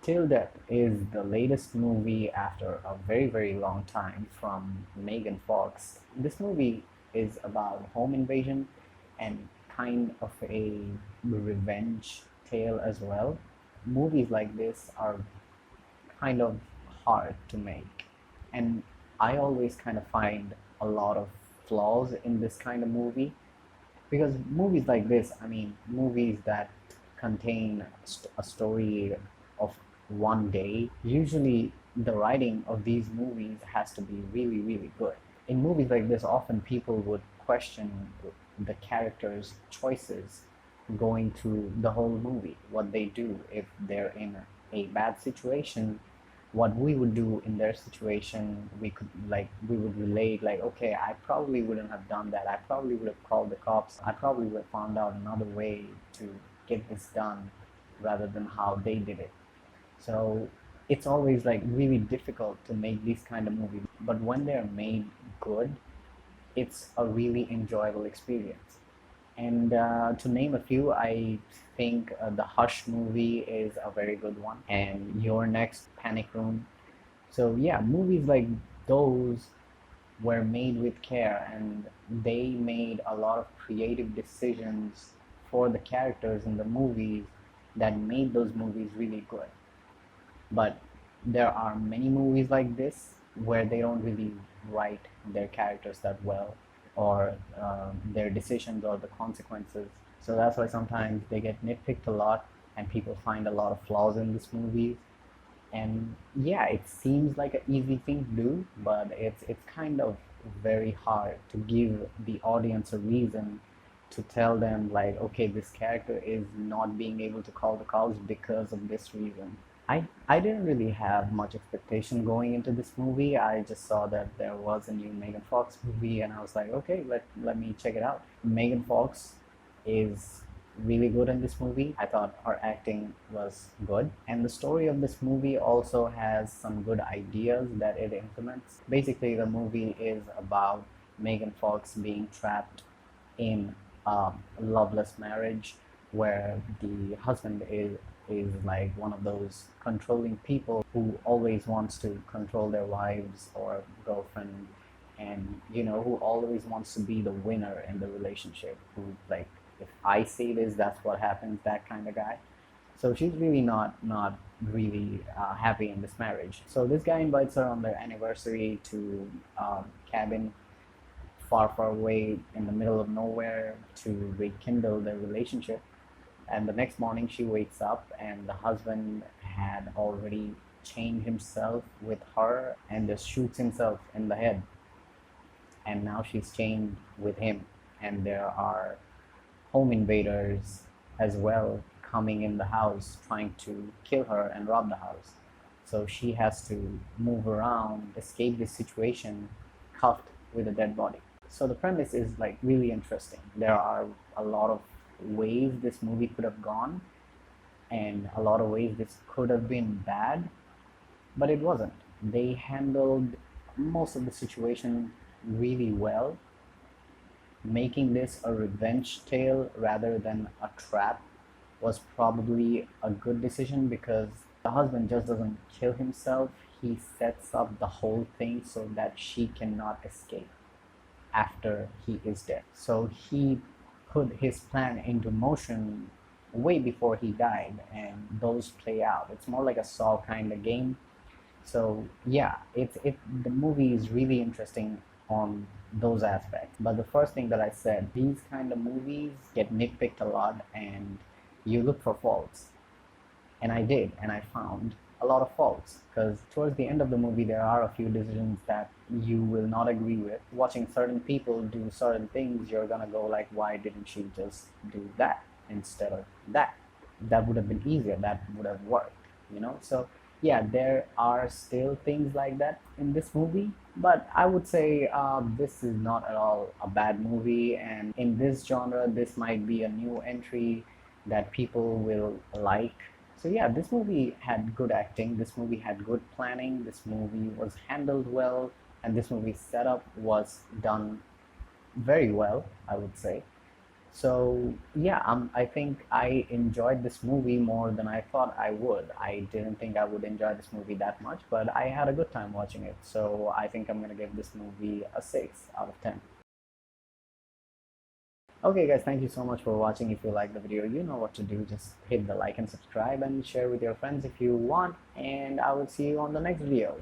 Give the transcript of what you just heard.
Till Death is the latest movie after a very, very long time from Megan Fox. This movie is about home invasion and kind of a revenge tale as well. Movies like this are kind of hard to make, and I always kind of find a lot of flaws in this kind of movie because movies like this, I mean, movies that contain a story of one day, usually the writing of these movies has to be really, really good. In movies like this, often people would question the characters' choices going through the whole movie, what they do if they're in a bad situation, what we would do in their situation. We would relate, like, okay, I probably wouldn't have done that, I probably would have called the cops, I probably would have found out another way to get this done rather than how they did it. So it's always like really difficult to make these kind of movies, but when they're made good, it's a really enjoyable experience. And to name a few, I think the Hush movie is a very good one, and Your Next, Panic Room. So yeah, movies like those were made with care, and they made a lot of creative decisions for the characters in the movies that made those movies really good. But there are many movies like this where they don't really write their characters that well, or their decisions or the consequences. So that's why sometimes they get nitpicked a lot, and people find a lot of flaws in this movie. And yeah, it seems like an easy thing to do, but it's kind of very hard to give the audience a reason to tell them, like, okay, this character is not being able to call the calls because of this reason. I didn't really have much expectation going into this movie. I just saw that there was a new Megan Fox movie, and I was like, okay, let me check it out. Megan Fox is really good in this movie. I thought her acting was good, and the story of this movie also has some good ideas that it implements. Basically, the movie is about Megan Fox being trapped in a loveless marriage where the husband is like one of those controlling people who always wants to control their wives or girlfriend, and who always wants to be the winner in the relationship, who, like, if I say this, that's what happens, that kind of guy. So she's really not really happy in this marriage. So this guy invites her on their anniversary to cabin far, far away in the middle of nowhere to rekindle their relationship. And the next morning, she wakes up, and the husband had already chained himself with her and just shoots himself in the head. And now she's chained with him, and there are home invaders as well coming in the house trying to kill her and rob the house. So she has to move around, escape this situation, cuffed with a dead body. So the premise is like really interesting. There are a lot of ways this movie could have gone, and a lot of ways this could have been bad, but it wasn't. They handled most of the situation really well, making this a revenge tale rather than a trap was probably a good decision, because the husband just doesn't kill himself. He sets up the whole thing so that she cannot escape after he is dead. So he put his plan into motion way before he died, and those play out. It's more like a Saw kind of game. So yeah, the movie is really interesting on those aspects. But the first thing that I said, these kind of movies get nitpicked a lot, and you look for faults. And I did, and I found a lot of faults, because towards the end of the movie there are a few decisions that you will not agree with. Watching certain people do certain things, you're gonna go like, why didn't she just do that instead of that? That would have been easier, that would have worked. So yeah, there are still things like that in this movie, but I would say this is not at all a bad movie, and in this genre this might be a new entry that people will like. So yeah, this movie had good acting, this movie had good planning, this movie was handled well, and this movie's setup was done very well, I would say. So yeah, I think I enjoyed this movie more than I thought I would. I didn't think I would enjoy this movie that much, but I had a good time watching it. So I think I'm gonna give this movie a 6 out of 10. Okay guys, thank you so much for watching. If you like the video, you know what to do. Just hit the like and subscribe and share with your friends if you want. And I will see you on the next video.